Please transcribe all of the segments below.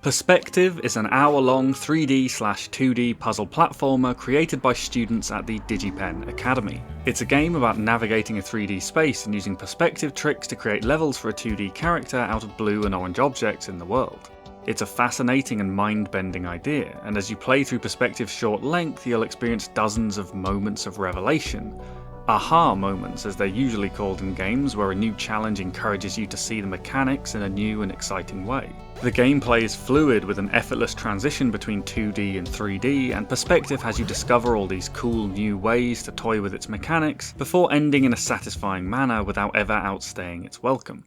Perspective is an hour-long 3D/2D puzzle platformer created by students at the DigiPen Academy. It's a game about navigating a 3D space and using perspective tricks to create levels for a 2D character out of blue and orange objects in the world. It's a fascinating and mind-bending idea, and as you play through Perspective's short length, you'll experience dozens of moments of revelation. Aha moments, as they're usually called in games, where a new challenge encourages you to see the mechanics in a new and exciting way. The gameplay is fluid with an effortless transition between 2D and 3D, and Perspective has you discover all these cool new ways to toy with its mechanics, before ending in a satisfying manner without ever outstaying its welcome.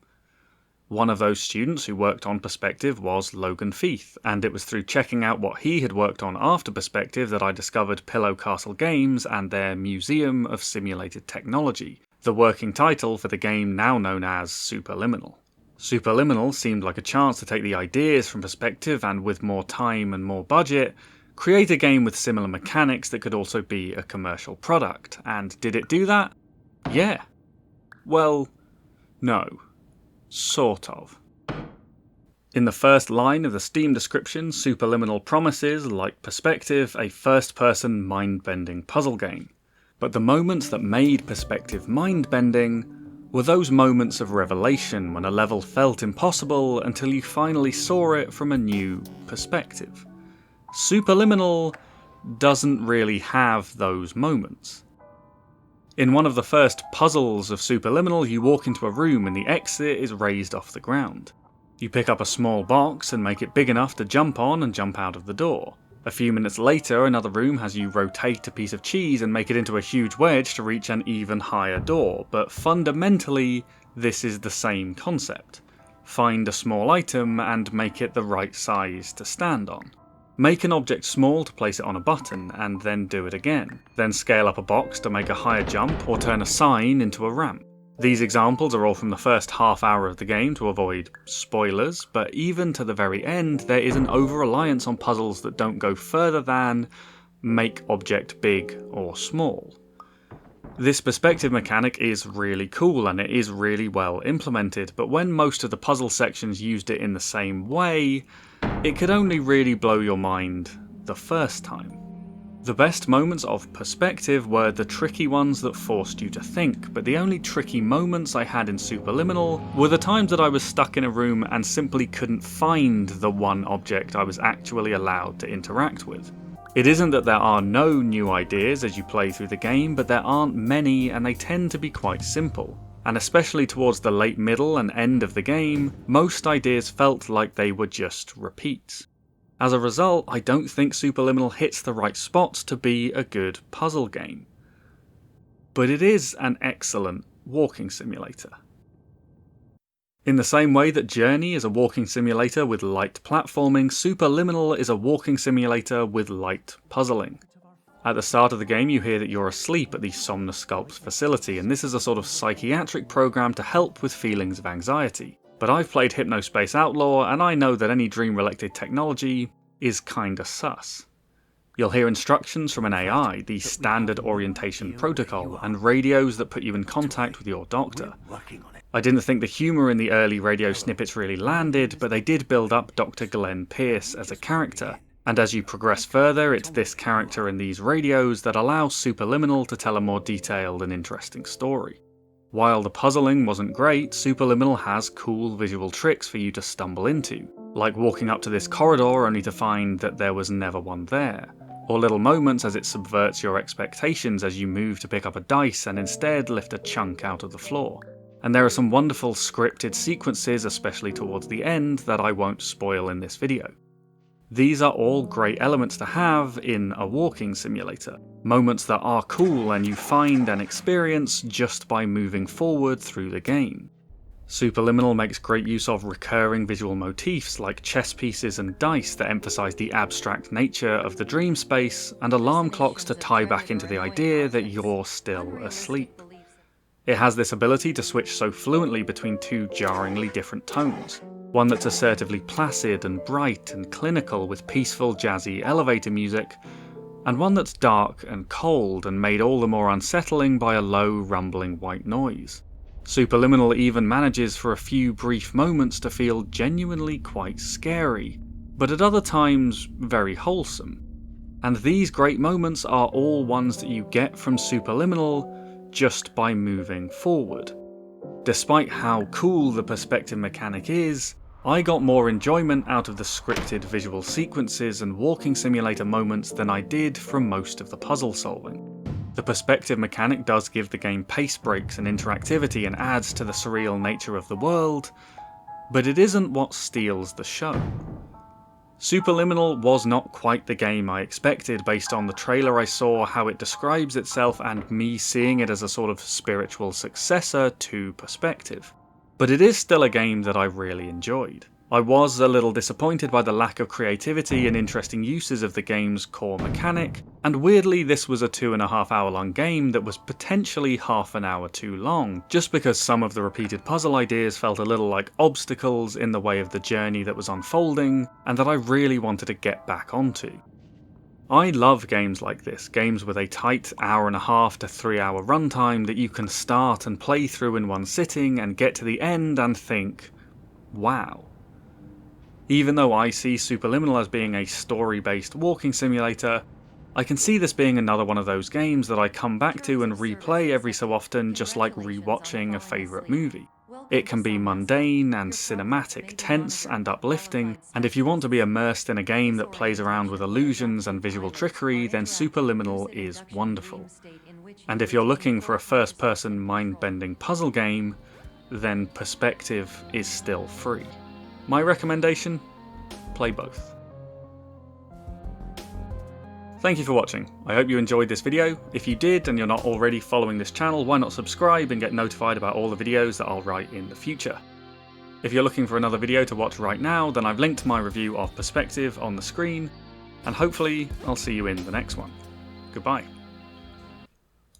One of those students who worked on Perspective was Logan Feith, and it was through checking out what he had worked on after Perspective that I discovered Pillow Castle Games and their Museum of Simulated Technology, the working title for the game now known as Superliminal. Superliminal seemed like a chance to take the ideas from Perspective and, with more time and more budget, create a game with similar mechanics that could also be a commercial product. And did it do that? Yeah. Well, no. Sort of. In the first line of the Steam description, Superliminal promises, like Perspective, a first-person mind-bending puzzle game. But the moments that made Perspective mind-bending were those moments of revelation when a level felt impossible until you finally saw it from a new perspective. Superliminal doesn't really have those moments. In one of the first puzzles of Superliminal, you walk into a room and the exit is raised off the ground. You pick up a small box and make it big enough to jump on and jump out of the door. A few minutes later, another room has you rotate a piece of cheese and make it into a huge wedge to reach an even higher door, but fundamentally, this is the same concept. Find a small item and make it the right size to stand on. Make an object small to place it on a button, and then do it again. Then scale up a box to make a higher jump, or turn a sign into a ramp. These examples are all from the first half hour of the game to avoid spoilers, but even to the very end, there is an over-reliance on puzzles that don't go further than make object big or small. This perspective mechanic is really cool and it is really well implemented, but when most of the puzzle sections used it in the same way, it could only really blow your mind the first time. The best moments of Perspective were the tricky ones that forced you to think, but the only tricky moments I had in Superliminal were the times that I was stuck in a room and simply couldn't find the one object I was actually allowed to interact with. It isn't that there are no new ideas as you play through the game, but there aren't many and they tend to be quite simple. And especially towards the late middle and end of the game, most ideas felt like they were just repeats. As a result, I don't think Superliminal hits the right spots to be a good puzzle game. But it is an excellent walking simulator. In the same way that Journey is a walking simulator with light platforming, Superliminal is a walking simulator with light puzzling. At the start of the game you hear that you're asleep at the Somnosculp's facility, and this is a sort of psychiatric program to help with feelings of anxiety. But I've played Hypnospace Outlaw, and I know that any dream-related technology is kinda sus. You'll hear instructions from an AI, the Standard Orientation Protocol, and radios that put you in contact with your doctor. I didn't think the humour in the early radio snippets really landed, but they did build up Dr. Glenn Pierce as a character, and as you progress further, it's this character and these radios that allow Superliminal to tell a more detailed and interesting story. While the puzzling wasn't great, Superliminal has cool visual tricks for you to stumble into, like walking up to this corridor only to find that there was never one there, or little moments as it subverts your expectations as you move to pick up a dice and instead lift a chunk out of the floor. And there are some wonderful scripted sequences, especially towards the end, that I won't spoil in this video. These are all great elements to have in a walking simulator, moments that are cool and you find and experience just by moving forward through the game. Superliminal makes great use of recurring visual motifs like chess pieces and dice that emphasise the abstract nature of the dream space, and alarm clocks to tie back into the idea that you're still asleep. It has this ability to switch so fluently between two jarringly different tones. One that's assertively placid and bright and clinical with peaceful jazzy elevator music, and one that's dark and cold and made all the more unsettling by a low rumbling white noise. Superliminal even manages for a few brief moments to feel genuinely quite scary, but at other times very wholesome. And these great moments are all ones that you get from Superliminal just by moving forward. Despite how cool the perspective mechanic is, I got more enjoyment out of the scripted visual sequences and walking simulator moments than I did from most of the puzzle solving. The perspective mechanic does give the game pace breaks and interactivity and adds to the surreal nature of the world, but it isn't what steals the show. Superliminal was not quite the game I expected based on the trailer I saw, how it describes itself, and me seeing it as a sort of spiritual successor to Perspective. But it is still a game that I really enjoyed. I was a little disappointed by the lack of creativity and interesting uses of the game's core mechanic, and weirdly this was a 2.5 hour long game that was potentially half an hour too long, just because some of the repeated puzzle ideas felt a little like obstacles in the way of the journey that was unfolding, and that I really wanted to get back onto. I love games like this, games with a tight 1.5 to 3 hour runtime that you can start and play through in one sitting and get to the end and think, wow. Even though I see Superliminal as being a story-based walking simulator, I can see this being another one of those games that I come back to and replay every so often, just like rewatching a favourite movie. It can be mundane and cinematic, tense and uplifting, and if you want to be immersed in a game that plays around with illusions and visual trickery, then Superliminal is wonderful. And if you're looking for a first-person mind-bending puzzle game, then Perspective is still free. My recommendation? Play both. Thank you for watching. I hope you enjoyed this video. If you did and you're not already following this channel, why not subscribe and get notified about all the videos that I'll write in the future. If you're looking for another video to watch right now, then I've linked my review of Perspective on the screen, and hopefully I'll see you in the next one. Goodbye.